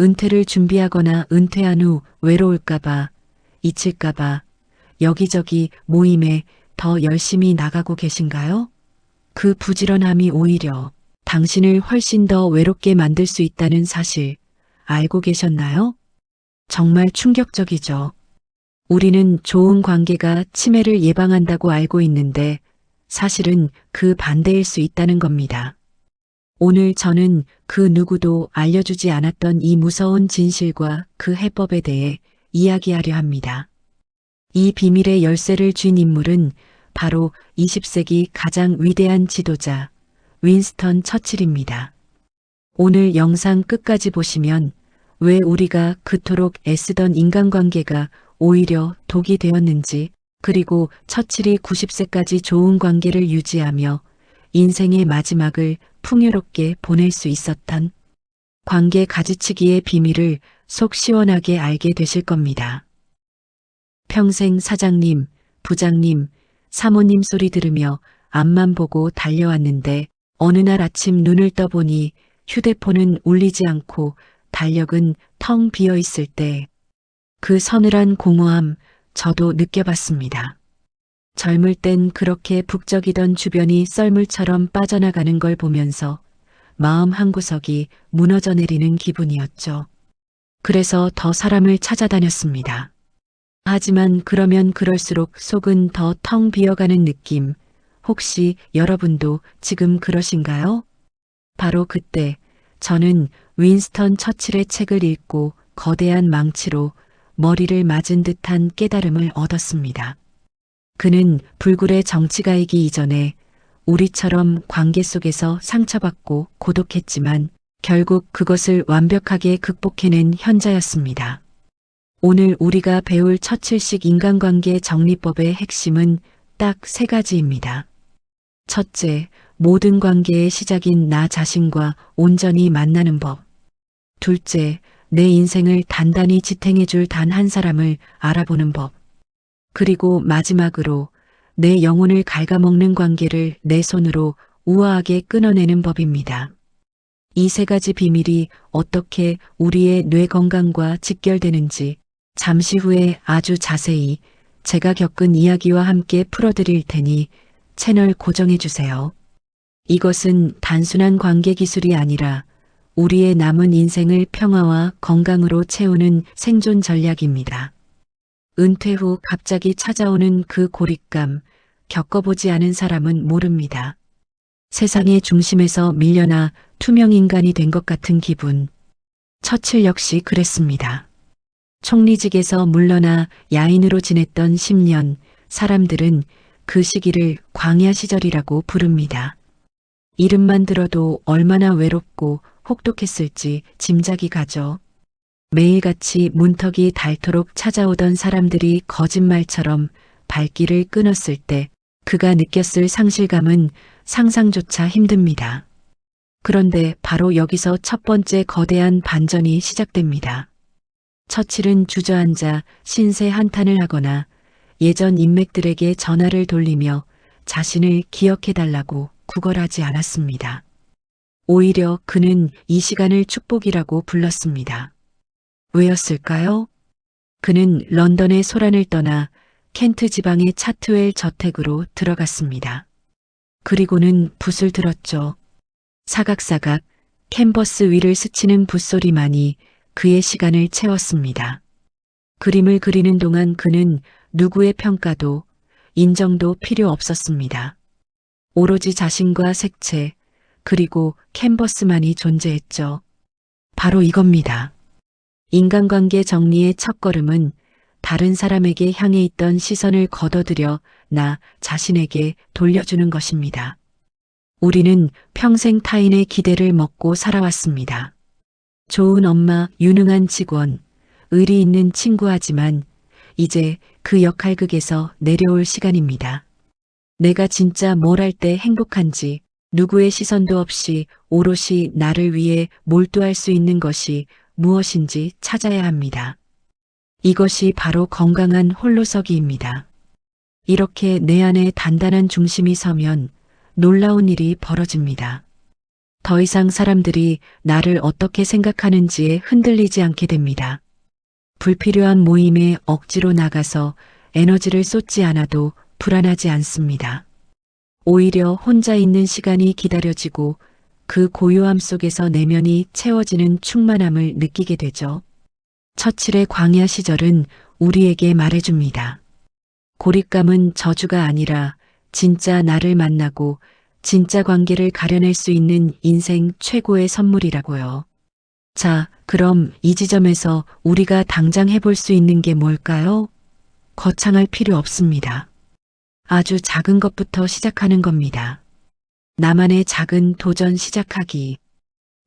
은퇴를 준비하거나 은퇴한 후 외로울까봐, 잊힐까봐 여기저기 모임에 더 열심히 나가고 계신가요? 그 부지런함이 오히려 당신을 훨씬 더 외롭게 만들 수 있다는 사실 알고 계셨나요? 정말 충격적이죠. 우리는 좋은 관계가 치매를 예방한다고 알고 있는데 사실은 그 반대일 수 있다는 겁니다. 오늘 저는 그 누구도 알려주지 않았던 이 무서운 진실과 그 해법에 대해 이야기하려 합니다. 이 비밀의 열쇠를 쥔 인물은 바로 20세기 가장 위대한 지도자 윈스턴 처칠입니다. 오늘 영상 끝까지 보시면 왜 우리가 그토록 애쓰던 인간관계가 오히려 독이 되었는지, 그리고 처칠이 90세까지 좋은 관계를 유지하며 인생의 마지막을 풍요롭게 보낼 수 있었던 관계 가지치기의 비밀을 속 시원하게 알게 되실 겁니다. 평생 사장님, 부장님, 사모님 소리 들으며 앞만 보고 달려왔는데 어느 날 아침 눈을 떠보니 휴대폰은 울리지 않고 달력은 텅 비어 있을 때 그 서늘한 공허함 저도 느껴봤습니다. 젊을 땐 그렇게 북적이던 주변이 썰물처럼 빠져나가는 걸 보면서 마음 한구석이 무너져 내리는 기분이었죠. 그래서 더 사람을 찾아다녔습니다. 하지만 그러면 그럴수록 속은 더 텅 비어가는 느낌. 혹시 여러분도 지금 그러신가요? 바로 그때 저는 윈스턴 처칠의 책을 읽고 거대한 망치로 머리를 맞은 듯한 깨달음을 얻었습니다. 그는 불굴의 정치가이기 이전에 우리처럼 관계 속에서 상처받고 고독했지만 결국 그것을 완벽하게 극복해낸 현자였습니다. 오늘 우리가 배울 처칠식 인간관계 정리법의 핵심은 딱 세 가지입니다. 첫째, 모든 관계의 시작인 나 자신과 온전히 만나는 법. 둘째, 내 인생을 단단히 지탱해줄 단 한 사람을 알아보는 법. 그리고 마지막으로 내 영혼을 갉아먹는 관계를 내 손으로 우아하게 끊어내는 법입니다. 이 세 가지 비밀이 어떻게 우리의 뇌 건강과 직결되는지 잠시 후에 아주 자세히 제가 겪은 이야기와 함께 풀어드릴 테니 채널 고정해주세요. 이것은 단순한 관계 기술이 아니라 우리의 남은 인생을 평화와 건강으로 채우는 생존 전략입니다. 은퇴 후 갑자기 찾아오는 그 고립감, 겪어보지 않은 사람은 모릅니다. 세상의 중심에서 밀려나 투명 인간이 된 것 같은 기분. 처칠 역시 그랬습니다. 총리직에서 물러나 야인으로 지냈던 10년, 사람들은 그 시기를 광야 시절이라고 부릅니다. 이름만 들어도 얼마나 외롭고 혹독했을지 짐작이 가죠. 매일같이 문턱이 닳도록 찾아오던 사람들이 거짓말처럼 발길을 끊었을 때 그가 느꼈을 상실감은 상상조차 힘듭니다. 그런데 바로 여기서 첫 번째 거대한 반전이 시작됩니다. 처칠은 주저앉아 신세 한탄을 하거나 예전 인맥들에게 전화를 돌리며 자신을 기억해달라고 구걸하지 않았습니다. 오히려 그는 이 시간을 축복이라고 불렀습니다. 왜였을까요? 그는 런던의 소란을 떠나 켄트 지방의 차트웰 저택으로 들어갔습니다. 그리고는 붓을 들었죠. 사각사각 캔버스 위를 스치는 붓소리만이 그의 시간을 채웠습니다. 그림을 그리는 동안 그는 누구의 평가도 인정도 필요 없었습니다. 오로지 자신과 색채, 그리고 캔버스만이 존재했죠. 바로 이겁니다. 인간관계 정리의 첫걸음은 다른 사람에게 향해 있던 시선을 걷어들여 나 자신에게 돌려주는 것입니다. 우리는 평생 타인의 기대를 먹고 살아왔습니다. 좋은 엄마, 유능한 직원, 의리 있는 친구하지만 이제 그 역할극에서 내려올 시간입니다. 내가 진짜 뭘 할 때 행복한지, 누구의 시선도 없이 오롯이 나를 위해 몰두할 수 있는 것이 무엇인지 찾아야 합니다. 이것이 바로 건강한 홀로서기입니다. 이렇게 내 안에 단단한 중심이 서면 놀라운 일이 벌어집니다. 더 이상 사람들이 나를 어떻게 생각하는지에 흔들리지 않게 됩니다. 불필요한 모임에 억지로 나가서 에너지를 쏟지 않아도 불안하지 않습니다. 오히려 혼자 있는 시간이 기다려지고 그 고요함 속에서 내면이 채워지는 충만함을 느끼게 되죠. 처칠의 광야 시절은 우리에게 말해줍니다. 고립감은 저주가 아니라 진짜 나를 만나고 진짜 관계를 가려낼 수 있는 인생 최고의 선물이라고요. 자, 그럼 이 지점에서 우리가 당장 해볼 수 있는 게 뭘까요? 거창할 필요 없습니다. 아주 작은 것부터 시작하는 겁니다. 나만의 작은 도전 시작하기.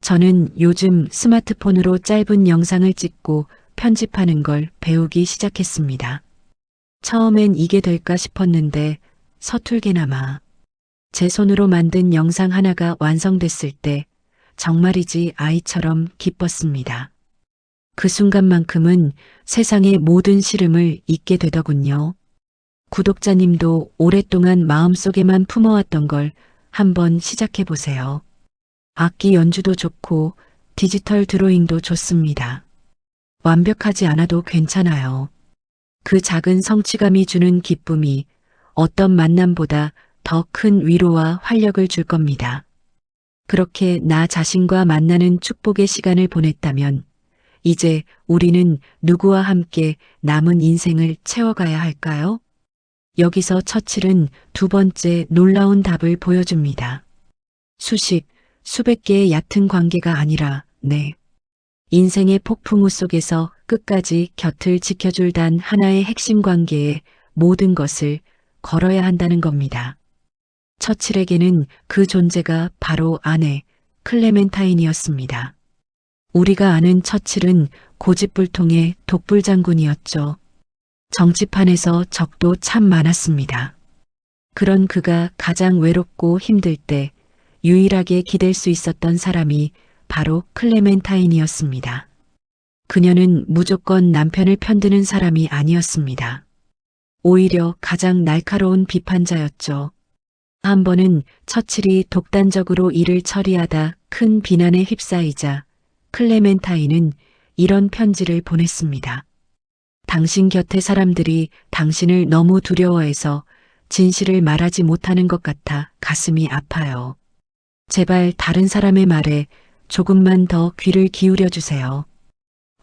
저는 요즘 스마트폰으로 짧은 영상을 찍고 편집하는 걸 배우기 시작했습니다. 처음엔 이게 될까 싶었는데 서툴게나마 제 손으로 만든 영상 하나가 완성됐을 때 정말이지 아이처럼 기뻤습니다. 그 순간만큼은 세상의 모든 시름을 잊게 되더군요. 구독자님도 오랫동안 마음속에만 품어왔던 걸 한번 시작해 보세요. 악기 연주도 좋고 디지털 드로잉도 좋습니다. 완벽하지 않아도 괜찮아요. 그 작은 성취감이 주는 기쁨이 어떤 만남보다 더 큰 위로와 활력을 줄 겁니다. 그렇게 나 자신과 만나는 축복의 시간을 보냈다면 이제 우리는 누구와 함께 남은 인생을 채워가야 할까요? 여기서 처칠은 두 번째 놀라운 답을 보여줍니다. 수백 개의 얕은 관계가 아니라 인생의 폭풍우 속에서 끝까지 곁을 지켜줄 단 하나의 핵심 관계에 모든 것을 걸어야 한다는 겁니다. 처칠에게는 그 존재가 바로 아내 클레멘타인이었습니다. 우리가 아는 처칠은 고집불통의 독불장군이었죠. 정치판에서 적도 참 많았습니다. 그런 그가 가장 외롭고 힘들 때 유일하게 기댈 수 있었던 사람이 바로 클레멘타인이었습니다. 그녀는 무조건 남편을 편드는 사람이 아니었습니다. 오히려 가장 날카로운 비판자였죠. 한 번은 처칠이 독단적으로 일을 처리하다 큰 비난에 휩싸이자 클레멘타인은 이런 편지를 보냈습니다. 당신 곁의 사람들이 당신을 너무 두려워해서 진실을 말하지 못하는 것 같아 가슴이 아파요. 제발 다른 사람의 말에 조금만 더 귀를 기울여 주세요.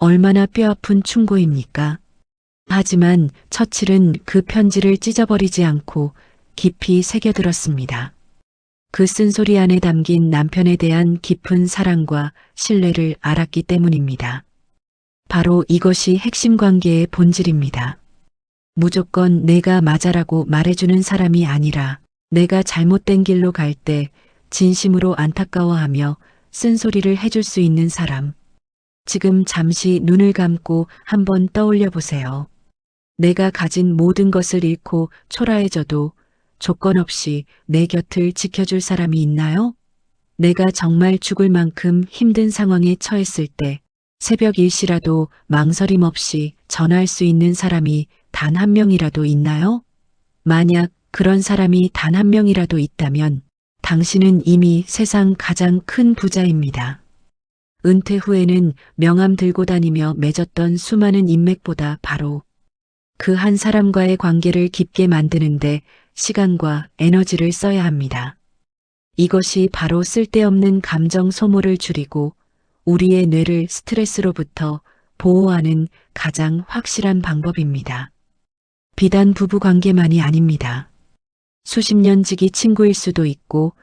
얼마나 뼈아픈 충고입니까? 하지만 처칠은 그 편지를 찢어버리지 않고 깊이 새겨들었습니다. 그 쓴소리 안에 담긴 남편에 대한 깊은 사랑과 신뢰를 알았기 때문입니다. 바로 이것이 핵심 관계의 본질입니다. 무조건 내가 맞아라고 말해주는 사람이 아니라 내가 잘못된 길로 갈 때 진심으로 안타까워하며 쓴소리를 해줄 수 있는 사람. 지금 잠시 눈을 감고 한번 떠올려 보세요. 내가 가진 모든 것을 잃고 초라해져도 조건 없이 내 곁을 지켜줄 사람이 있나요? 내가 정말 죽을 만큼 힘든 상황에 처했을 때 새벽 일시라도 망설임 없이 전화할 수 있는 사람이 단 한 명이라도 있나요? 만약 그런 사람이 단 한 명이라도 있다면 당신은 이미 세상 가장 큰 부자입니다. 은퇴 후에는 명함 들고 다니며 맺었던 수많은 인맥보다 바로 그 한 사람과의 관계를 깊게 만드는데 시간과 에너지를 써야 합니다. 이것이 바로 쓸데없는 감정 소모를 줄이고 우리의 뇌를 스트레스로부터 보호하는 가장 확실한 방법입니다. 비단 부부 관계만이 아닙니다. 수십 년 지기 친구일 수도 있고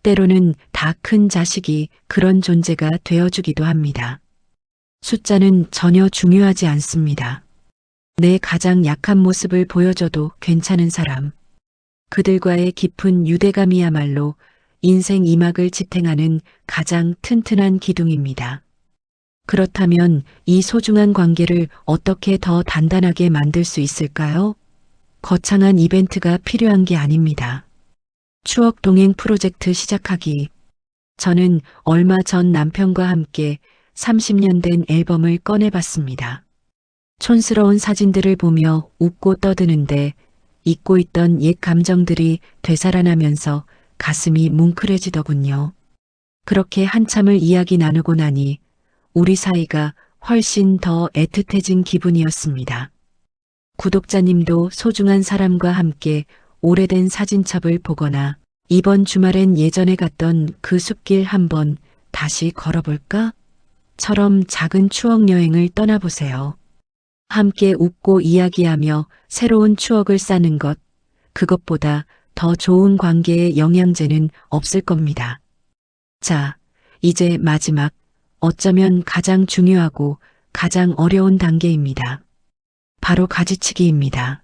때로는 다 큰 자식이 그런 존재가 되어주기도 합니다. 숫자는 전혀 중요하지 않습니다. 내 가장 약한 모습을 보여줘도 괜찮은 사람. 그들과의 깊은 유대감이야말로 인생 이막을 지탱하는 가장 튼튼한 기둥입니다. 그렇다면 이 소중한 관계를 어떻게 더 단단하게 만들 수 있을까요? 거창한 이벤트가 필요한 게 아닙니다. 추억 동행 프로젝트 시작하기. 저는 얼마 전 남편과 함께 30년 된 앨범을 꺼내봤습니다. 촌스러운 사진들을 보며 웃고 떠드는데 잊고 있던 옛 감정들이 되살아나면서 가슴이 뭉클해지더군요. 그렇게 한참을 이야기 나누고 나니 우리 사이가 훨씬 더 애틋해진 기분이었습니다. 구독자님도 소중한 사람과 함께 오래된 사진첩을 보거나 이번 주말엔 예전에 갔던 그 숲길 한번 다시 걸어볼까? 처럼 작은 추억 여행을 떠나보세요. 함께 웃고 이야기하며 새로운 추억을 쌓는 것, 그것보다 더 좋은 관계의 영양제는 없을 겁니다. 자, 이제 마지막, 어쩌면 가장 중요하고 가장 어려운 단계입니다. 바로 가지치기입니다.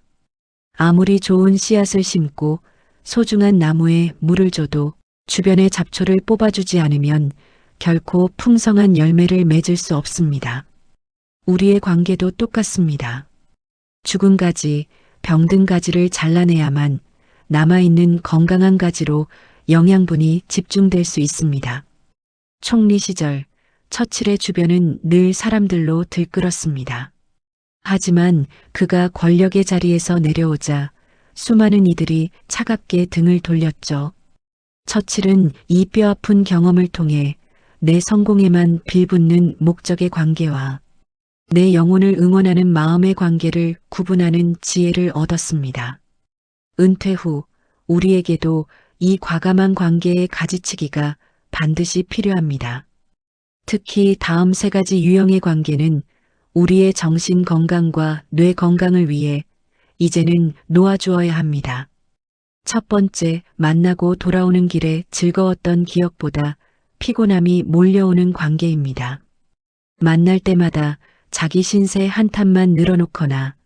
아무리 좋은 씨앗을 심고 소중한 나무에 물을 줘도 주변의 잡초를 뽑아주지 않으면 결코 풍성한 열매를 맺을 수 없습니다. 우리의 관계도 똑같습니다. 죽은 가지, 병든 가지를 잘라내야만 남아있는 건강한 가지로 영양분이 집중될 수 있습니다. 총리 시절 처칠의 주변은 늘 사람들로 들끓었습니다. 하지만 그가 권력의 자리에서 내려오자 수많은 이들이 차갑게 등을 돌렸죠. 처칠은 이 뼈아픈 경험을 통해 내 성공에만 빌붙는 목적의 관계와 내 영혼을 응원하는 마음의 관계를 구분하는 지혜를 얻었습니다. 은퇴 후 우리에게도 이 과감한 관계의 가지치기가 반드시 필요합니다. 특히 다음 세 가지 유형의 관계는 우리의 정신 건강과 뇌 건강을 위해 이제는 놓아주어야 합니다. 첫 번째, 만나고 돌아오는 길에 즐거웠던 기억보다 피곤함이 몰려오는 관계입니다. 만날 때마다 자기 신세 한탄만 늘어놓거나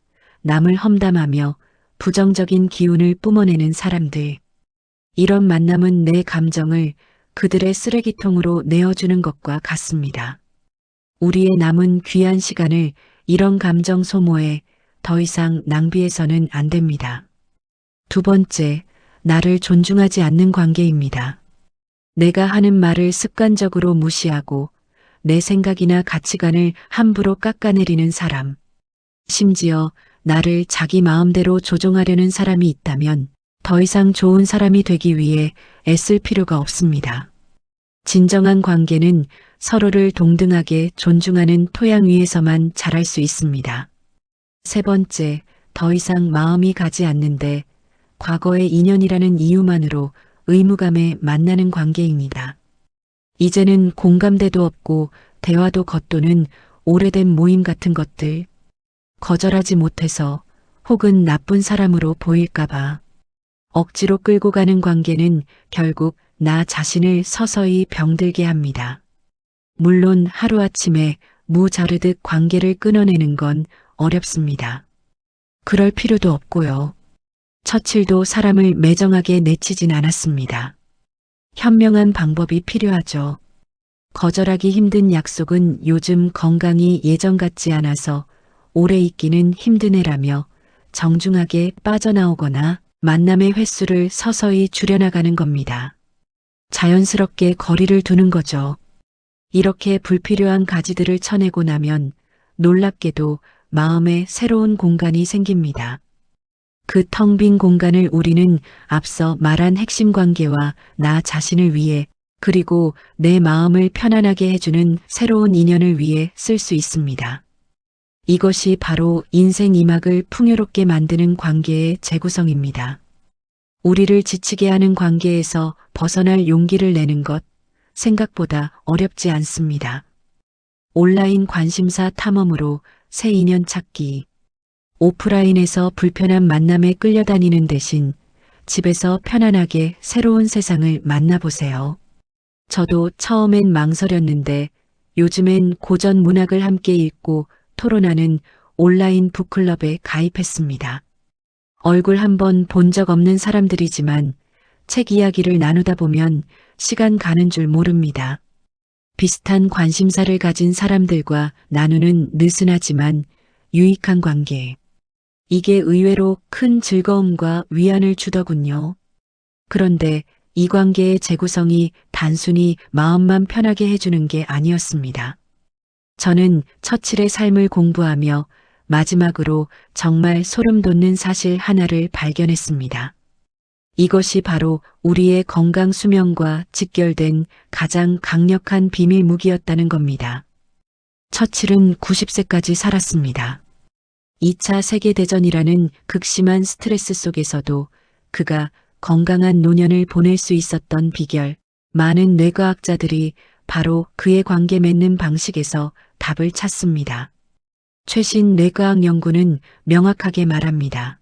남을 험담하며 부정적인 기운을 뿜어내는 사람들. 이런 만남은 내 감정을 그들의 쓰레기통으로 내어주는 것과 같습니다. 우리의 남은 귀한 시간을 이런 감정 소모에 더 이상 낭비해서는 안 됩니다. 두 번째, 나를 존중하지 않는 관계입니다. 내가 하는 말을 습관적으로 무시하고 내 생각이나 가치관을 함부로 깎아내리는 사람. 심지어 나를 자기 마음대로 조종하려는 사람이 있다면 더 이상 좋은 사람이 되기 위해 애쓸 필요가 없습니다. 진정한 관계는 서로를 동등하게 존중하는 토양 위에서만 자랄 수 있습니다. 세 번째, 더 이상 마음이 가지 않는데 과거의 인연이라는 이유만으로 의무감에 만나는 관계입니다. 이제는 공감대도 없고 대화도 겉도는 오래된 모임 같은 것들. 거절하지 못해서 혹은 나쁜 사람으로 보일까봐 억지로 끌고 가는 관계는 결국 나 자신을 서서히 병들게 합니다. 물론 하루아침에 무 자르듯 관계를 끊어내는 건 어렵습니다. 그럴 필요도 없고요. 처칠도 사람을 매정하게 내치진 않았습니다. 현명한 방법이 필요하죠. 거절하기 힘든 약속은 요즘 건강이 예전 같지 않아서 오래 있기는 힘드네라며 정중하게 빠져나오거나 만남의 횟수를 서서히 줄여나가는 겁니다. 자연스럽게 거리를 두는 거죠. 이렇게 불필요한 가지들을 쳐내고 나면 놀랍게도 마음에 새로운 공간이 생깁니다. 그 텅 빈 공간을 우리는 앞서 말한 핵심 관계와 나 자신을 위해 그리고 내 마음을 편안하게 해주는 새로운 인연을 위해 쓸 수 있습니다. 이것이 바로 인생 이막을 풍요롭게 만드는 관계의 재구성입니다. 우리를 지치게 하는 관계에서 벗어날 용기를 내는 것, 생각보다 어렵지 않습니다. 온라인 관심사 탐험으로 새 인연 찾기. 오프라인에서 불편한 만남에 끌려다니는 대신 집에서 편안하게 새로운 세상을 만나보세요. 저도 처음엔 망설였는데 요즘엔 고전 문학을 함께 읽고 토론하는 온라인 북클럽에 가입했습니다. 얼굴 한번 본 적 없는 사람들이지만 책 이야기를 나누다 보면 시간 가는 줄 모릅니다. 비슷한 관심사를 가진 사람들과 나누는 느슨하지만 유익한 관계. 이게 의외로 큰 즐거움과 위안을 주더군요. 그런데 이 관계의 재구성이 단순히 마음만 편하게 해주는 게 아니었습니다. 저는 처칠의 삶을 공부하며 마지막으로 정말 소름 돋는 사실 하나를 발견했습니다. 이것이 바로 우리의 건강 수명과 직결된 가장 강력한 비밀 무기였다는 겁니다. 처칠은 90세까지 살았습니다. 2차 세계대전이라는 극심한 스트레스 속에서도 그가 건강한 노년을 보낼 수 있었던 비결, 많은 뇌과학자들이 바로 그의 관계 맺는 방식에서 답을 찾습니다. 최신 뇌과학 연구는 명확하게 말합니다.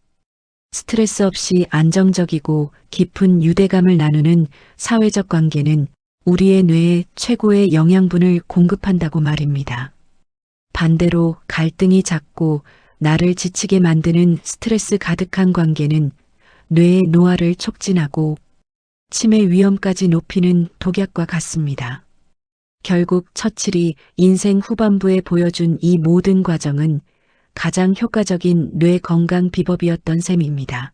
스트레스 없이 안정적이고 깊은 유대감을 나누는 사회적 관계는 우리의 뇌에 최고의 영양분을 공급한다고 말입니다. 반대로 갈등이 잦고 나를 지치게 만드는 스트레스 가득한 관계는 뇌의 노화를 촉진하고 치매 위험까지 높이는 독약과 같습니다. 결국 처칠이 인생 후반부에 보여준 이 모든 과정은 가장 효과적인 뇌 건강 비법이었던 셈입니다.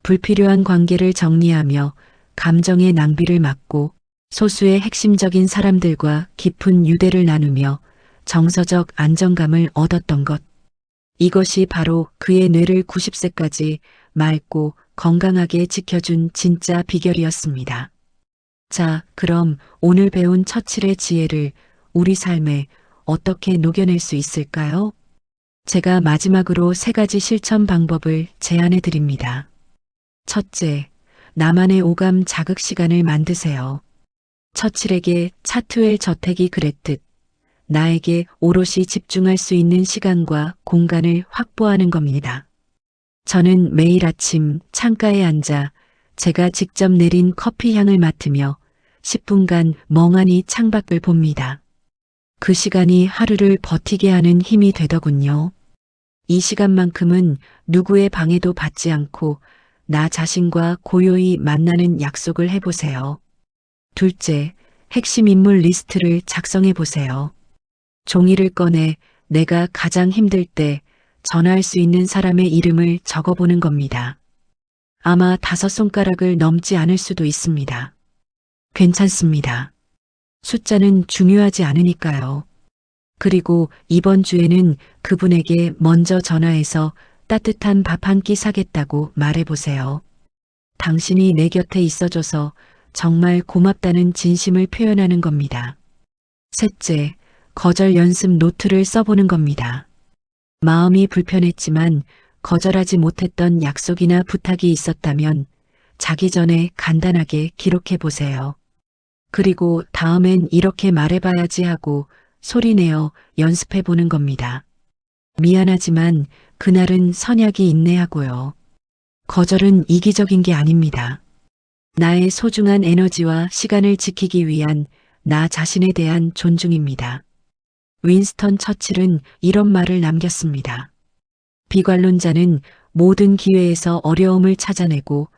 불필요한 관계를 정리하며 감정의 낭비를 막고 소수의 핵심적인 사람들과 깊은 유대를 나누며 정서적 안정감을 얻었던 것. 이것이 바로 그의 뇌를 90세까지 맑고 건강하게 지켜준 진짜 비결이었습니다. 자, 그럼 오늘 배운 처칠의 지혜를 우리 삶에 어떻게 녹여낼 수 있을까요? 제가 마지막으로 3가지 실천 방법을 제안해 드립니다. 첫째, 나만의 오감 자극 시간을 만드세요. 처칠에게 차트웰 저택이 그랬듯 나에게 오롯이 집중할 수 있는 시간과 공간을 확보하는 겁니다. 저는 매일 아침 창가에 앉아 제가 직접 내린 커피 향을 맡으며 10분간 멍하니 창밖을 봅니다. 그 시간이 하루를 버티게 하는 힘이 되더군요. 이 시간만큼은 누구의 방해도 받지 않고 나 자신과 고요히 만나는 약속을 해보세요. 둘째, 핵심 인물 리스트를 작성해 보세요. 종이를 꺼내 내가 가장 힘들 때 전화할 수 있는 사람의 이름을 적어보는 겁니다. 아마 5손가락을 넘지 않을 수도 있습니다. 괜찮습니다. 숫자는 중요하지 않으니까요. 그리고 이번 주에는 그분에게 먼저 전화해서 따뜻한 밥 한 끼 사겠다고 말해보세요. 당신이 내 곁에 있어줘서 정말 고맙다는 진심을 표현하는 겁니다. 셋째, 거절 연습 노트를 써보는 겁니다. 마음이 불편했지만 거절하지 못했던 약속이나 부탁이 있었다면 자기 전에 간단하게 기록해 보세요. 그리고 다음엔 이렇게 말해봐야지 하고 소리내어 연습해 보는 겁니다. 미안하지만 그날은 선약이 있네하고요. 거절은 이기적인 게 아닙니다. 나의 소중한 에너지와 시간을 지키기 위한 나 자신에 대한 존중입니다. 윈스턴 처칠은 이런 말을 남겼습니다. 비관론자는 모든 기회에서 어려움을 찾아내고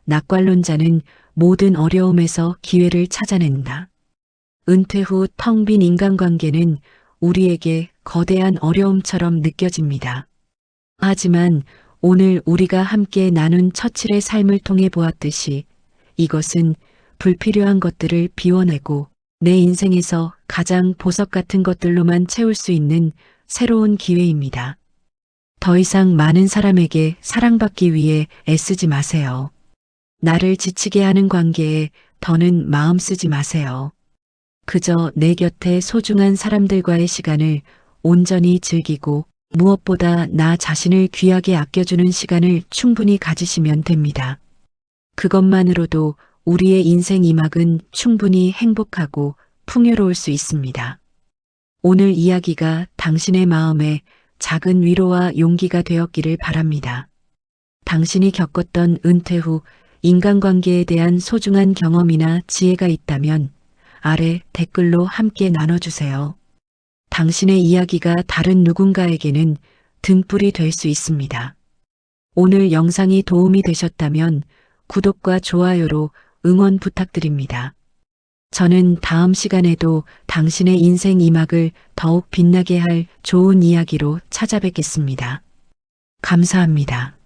낙관론자는 모든 어려움에서 기회를 찾아낸다. 은퇴 후 텅 빈 인간관계는 우리에게 거대한 어려움처럼 느껴집니다. 하지만 오늘 우리가 함께 나눈 처칠의 삶을 통해 보았듯이 이것은 불필요한 것들을 비워내고 내 인생에서 가장 보석 같은 것들로만 채울 수 있는 새로운 기회입니다. 더 이상 많은 사람에게 사랑받기 위해 애쓰지 마세요. 나를 지치게 하는 관계에 더는 마음 쓰지 마세요. 그저 내 곁에 소중한 사람들과의 시간을 온전히 즐기고 무엇보다 나 자신을 귀하게 아껴주는 시간을 충분히 가지시면 됩니다. 그것만으로도 우리의 인생 2막은 충분히 행복하고 풍요로울 수 있습니다. 오늘 이야기가 당신의 마음에 작은 위로와 용기가 되었기를 바랍니다. 당신이 겪었던 은퇴 후 인간관계에 대한 소중한 경험이나 지혜가 있다면 아래 댓글로 함께 나눠주세요. 당신의 이야기가 다른 누군가에게는 등불이 될 수 있습니다. 오늘 영상이 도움이 되셨다면 구독과 좋아요로 응원 부탁드립니다. 저는 다음 시간에도 당신의 인생 2막을 더욱 빛나게 할 좋은 이야기로 찾아뵙겠습니다. 감사합니다.